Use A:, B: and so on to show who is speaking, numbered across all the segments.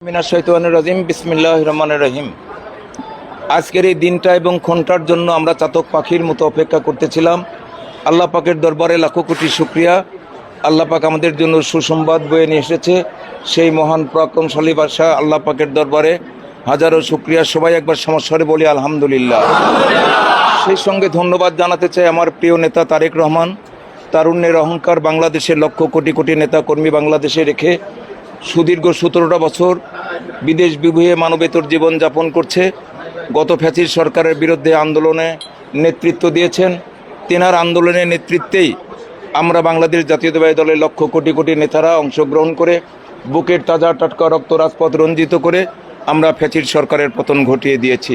A: রাজিম বিসমিল্লাহির রহমানির রহিম। আজকের এই দিনটা এবং ক্ষণটার জন্য আমরা চাতক পাখির মতো অপেক্ষা করতেছিলাম। আল্লাহ পাকের দরবারে লাখো কোটি শুকরিয়া। আল্লাহ পাক আমাদের জন্য সুসংবাদ বয়ে নিয়ে এসেছে। সেই মহান পরাক্রমশালী বাদশাহ আল্লাহ পাকের দরবারে হাজারো শুকরিয়া। সবাই একবার সমস্যারে বলি আলহামদুলিল্লাহ। সেই সঙ্গে ধন্যবাদ জানাতে চাই আমার প্রিয় নেতা তারেক রহমান। তারুণ্যের অহংকার বাংলাদেশের লক্ষ কোটি কোটি নেতা কর্মী বাংলাদেশে রেখে সুদীর্ঘ 17টা বছর বিদেশ বিভুঁয়ে মানবেতর জীবনযাপন করছে। গত ফ্যাসিস্ট সরকারের বিরুদ্ধে আন্দোলনে নেতৃত্ব দিয়েছেন। তেনার আন্দোলনের নেতৃত্বেই আমরা বাংলাদেশ জাতীয়তাবাদী দলের লক্ষ কোটি কোটি নেতারা অংশগ্রহণ করে বুকের তাজা টাটকা রক্ত রাজপথ রঞ্জিত করে আমরা ফ্যাসিস্ট সরকারের পতন ঘটিয়ে দিয়েছি।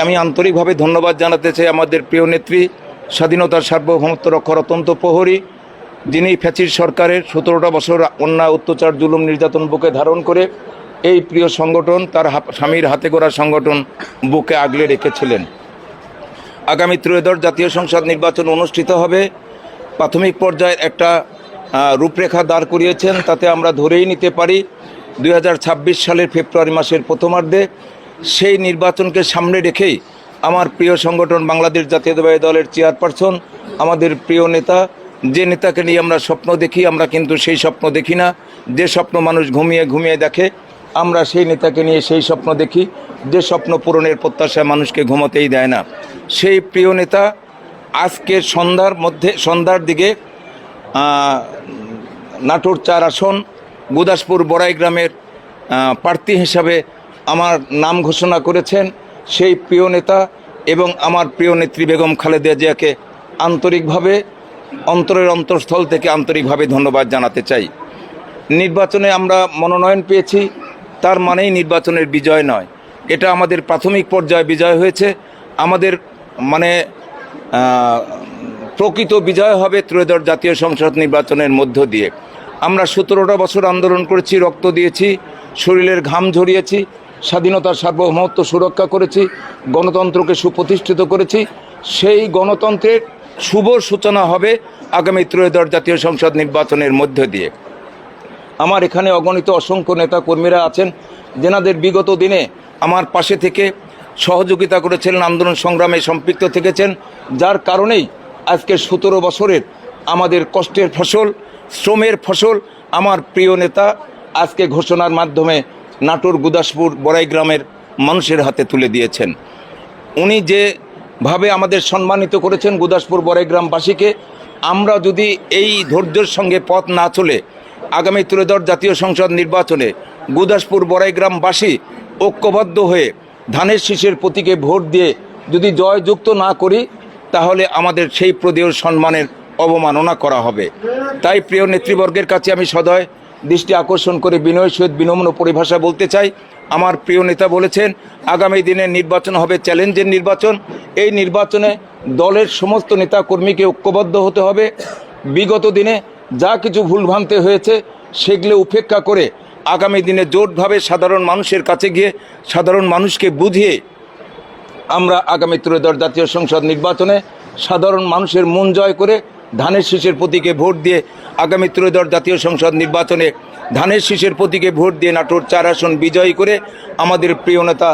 A: আমি আন্তরিকভাবে ধন্যবাদ জানাতে চাই আমাদের প্রিয় নেত্রী, স্বাধীনতার সার্বভৌমত্ব রক্ষার অত্যন্ত প্রহরী, যিনি ফ্যাসিস্ট সরকারের 17টা বছর অন্যায় অত্যাচার জুলুম নির্যাতন বুকে ধারণ করে এই প্রিয় সংগঠন, তার স্বামীর হাতে গড়া সংগঠন বুকে আগলে রেখেছিলেন। আগামী ত্রয়োদশ জাতীয় সংসদ নির্বাচন অনুষ্ঠিত হবে। প্রাথমিক পর্যায়ে একটা রূপরেখা দাঁড় করিয়েছেন, তাতে আমরা ধরেই নিতে পারি 2026 সালের ফেব্রুয়ারি মাসের প্রথমার্ধে সেই নির্বাচনকে সামনে রেখেই আমার প্রিয় সংগঠন বাংলাদেশ জাতীয়তাবাদী দলের চেয়ারপারসন, আমাদের প্রিয় নেতা, যে নেতাকে নিয়ে আমরা স্বপ্ন দেখি, আমরা কিন্তু সেই স্বপ্ন দেখি না। যে স্বপ্ন মানুষ ঘুমিয়ে ঘুমিয়ে দেখে, আমরা সেই নেতাকে নিয়ে সেই স্বপ্ন দেখি যে স্বপ্ন পূরণের প্রত্যাশায় মানুষকে ঘুমোতেই দেয় না। সেই প্রিয় নেতা আজকে সন্ধ্যার দিকে নাটোর 4 আসন গুদাসপুর বড়াই গ্রামের প্রার্থী হিসাবে আমার নাম ঘোষণা করেছেন। সেই প্রিয় নেতা এবং আমার প্রিয় নেত্রী বেগম খালেদা জিয়াকে আন্তরিকভাবে অন্তরের অন্তঃস্থল থেকে আন্তরিকভাবে ধন্যবাদ জানাতে চাই। নির্বাচনে আমরা মনোনয়ন পেয়েছি, তার মানেই নির্বাচনের বিজয় নয়, এটা আমাদের প্রাথমিক পর্যায়ে বিজয় হয়েছে। আমাদের প্রকৃত বিজয় হবে ত্রয়োদশ জাতীয় সংসদ নির্বাচনের মধ্য দিয়ে। আমরা 17টা বছর আন্দোলন করেছি, রক্ত দিয়েছি, শরীরের ঘাম ঝরিয়েছি, স্বাধীনতার সার্বভৌমত্ব সুরক্ষা করেছি, গণতন্ত্রকে সুপ্রতিষ্ঠিত করেছি। সেই গণতন্ত্রের শুভ সূচনা হবে আগামী ত্রয়োদশ জাতীয় সংসদ নির্বাচনের মধ্য দিয়ে। আমার এখানে অগণিত অসংখ্য নেতা কর্মীরা আছেন, যেনাদের বিগত দিনে আমার পাশে থেকে সহযোগিতা করেছিলেন, আন্দোলন সংগ্রামে সম্পৃক্ত থেকেছেন, যার কারণেই আজকে 17 বছরের আমাদের কষ্টের ফসল, শ্রমের ফসল আমার প্রিয় নেতা আজকে ঘোষণার মাধ্যমে নাটোর গুদাসপুর বড়াই গ্রামের মানুষের হাতে তুলে দিয়েছেন। উনি যেভাবে আমাদের সম্মানিত করেছেন গুদাসপুর বড়াই গ্রামবাসীকে, আমরা যদি এই ধৈর্যের সঙ্গে পথ না চলে আগামী ত্রয়োদশ জাতীয় সংসদ নির্বাচনে গুদাসপুর বড়াই গ্রামবাসী ঐক্যবদ্ধ হয়ে ধানের শীষের প্রতীকে ভোট দিয়ে যদি জয়যুক্ত না করি, তাহলে আমাদের সেই প্রদেয় সম্মানের অবমাননা করা হবে। তাই প্রিয় নেতৃবর্গের কাছে আমি সদয় দৃষ্টি আকর্ষণ করে বিনয়ের সহিত বিনম্র পরিভাষা বলতে চাই, আমার প্রিয় নেতা বলেছেন আগামী দিনের নির্বাচন হবে চ্যালেঞ্জের নির্বাচন। এই নির্বাচনে দলের সমস্ত নেতা কর্মীকে ঐক্যবদ্ধ হতে হবে। বিগত দিনে যা কিছু ভুলভ্রান্তি হয়েছে সেগুলো উপেক্ষা করে আগামী দিনে জোটভাবে সাধারণ মানুষের কাছে গিয়ে সাধারণ মানুষকে বুঝিয়ে আমরা আগামী ত্রয়োদশ জাতীয় সংসদ নির্বাচনে সাধারণ মানুষের মন জয় করে ধানের শীষের প্রতীকে ভোট দিয়ে আগামী ত্রয়োদশ জাতীয় সংসদ নির্বাচনে ধানের শীষের প্রতীকে ভোট দিয়ে নাটোর 4 আসন বিজয়ী করে আমাদের প্রিয় নেতা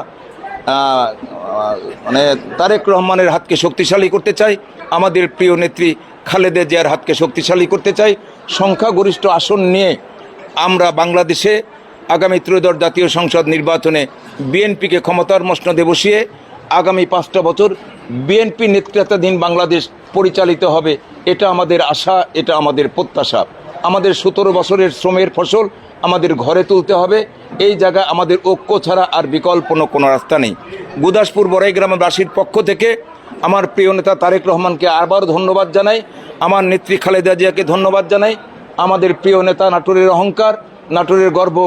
A: তারেক রহমানের হাতকে শক্তিশালী করতে চাই, আমাদের প্রিয় নেত্রী খালেদা জিয়ার হাতকে শক্তিশালী করতে চাই। সংখ্যাগরিষ্ঠ আসন নিয়ে আমরা বাংলাদেশে আগামী ত্রয়োদশ জাতীয় সংসদ নির্বাচনে বিএনপিকে ক্ষমতার মসনদে বসিয়ে আগামী 5টা বছর বিএনপি নেতৃত্বাধীন বাংলাদেশ পরিচালিত হবে। এটা আমাদের আশা, এটা আমাদের প্রত্যাশা। আমাদের 17 বছরের শ্রমের ফসল আমাদের ঘরে তুলতে হবে। এই জায়গায় আমাদের ঐক্য ছাড়া আর বিকল্প কোনো রাস্তা নেই। গুদাসপুর বড়াই গ্রামবাসীর পক্ষ থেকে আমার প্রিয় নেতা তারেক রহমানকে আবার ধন্যবাদ জানাই, আমার নেত্রী খালেদা জিয়াকে ধন্যবাদ জানাই, আমাদের প্রিয় নেতা নাটোরের অহংকার, নাটোরের গর্ব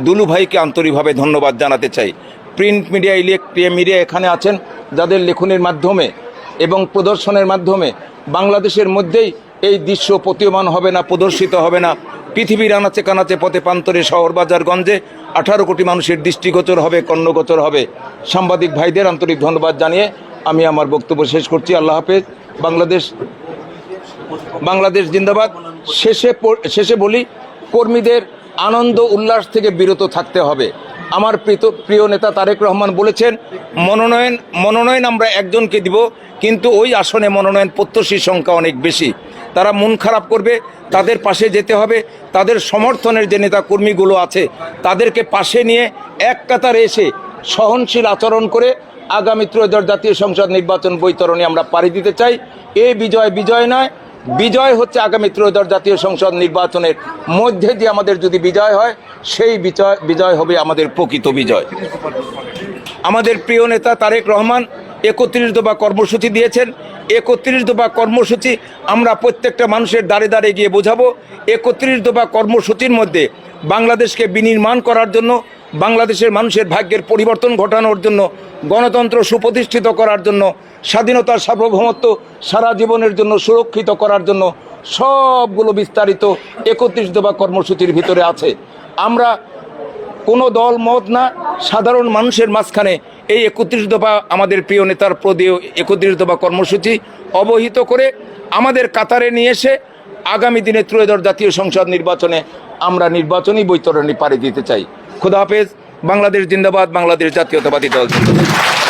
A: দুলু ভাইকে আন্তরিকভাবে ধন্যবাদ জানাতে চাই। প্রিন্ট মিডিয়া, ইলেকট্রনিক মিডিয়া এখানে আছেন, যাদের লেখনের মাধ্যমে এবং প্রদর্শনের মাধ্যমে বাংলাদেশের মধ্যেই এই দৃশ্য প্রতীয়মান হবে না, প্রদর্শিত হবে না, পৃথিবীর আনাচে কানাচে পথে প্রান্তরে শহর বাজার গঞ্জে 18 কোটি মানুষের দৃষ্টিগোচর হবে, কর্ণগোচর হবে। সাংবাদিক ভাইদের আন্তরিক ধন্যবাদ জানিয়ে আমি আমার বক্তব্য শেষ করছি। আল্লাহ হাফেজ। বাংলাদেশ জিন্দাবাদ। শেষে বলি, কর্মীদের আনন্দ উল্লাস থেকে বিরত থাকতে হবে। আমার প্রিয় নেতা তারেক রহমান বলেছেন, মনোনয়ন আমরা একজনকে দিব, কিন্তু ওই আসনে মনোনয়ন প্রত্যাশীর সংখ্যা অনেক বেশি। তারা মন খারাপ করবে, তাদের পাশে যেতে হবে। তাদের সমর্থনের যে নেতা কর্মীগুলো আছে তাদেরকে পাশে নিয়ে এক কাতারে এসে সহনশীল আচরণ করে আগামী ত্রয়োদশ জাতীয় সংসদ নির্বাচন বৈতরণী আমরা পাড়ি দিতে চাই। এই বিজয় নয়, বিজয় হচ্ছে আগামী ত্রয়োদশ জাতীয় সংসদ নির্বাচনের মধ্যে দিয়ে আমাদের যদি বিজয় হয়, সেই বিজয় হবে আমাদের প্রকৃত বিজয়। আমাদের প্রিয় নেতা তারেক রহমান 31 দফা কর্মসূচি দিয়েছেন। 31 দফা কর্মসূচি আমরা প্রত্যেকটা মানুষের দ্বারে দ্বারে গিয়ে বোঝাবো। 31 দফা কর্মসূচির মধ্যে বাংলাদেশকে বিনির্মাণ করার জন্য, বাংলাদেশের মানুষের ভাগ্যের পরিবর্তন ঘটানোর জন্য, গণতন্ত্র সুপ্রতিষ্ঠিত করার জন্য, স্বাধীনতার সার্বভৌমত্ব সারা জীবনের জন্য সুরক্ষিত করার জন্য সবগুলো বিস্তারিত 31 দফা কর্মসূচির ভিতরে আছে। আমরা কোনো দল মত না, সাধারণ মানুষের মাঝখানে এই 31 দফা আমাদের প্রিয় নেতার প্রদেয় 31 দফা কর্মসূচি অবহিত করে আমাদের কাতারে নিয়ে এসে আগামী দিনে ত্রয়োদশ জাতীয় সংসদ নির্বাচনে আমরা নির্বাচনী বৈতরণী পাড়ি দিতে চাই। খোদা হাফেজ। বাংলাদেশ জিন্দাবাদ, বাংলাদেশ জাতীয়তাবাদী দল জিন্দাবাদ।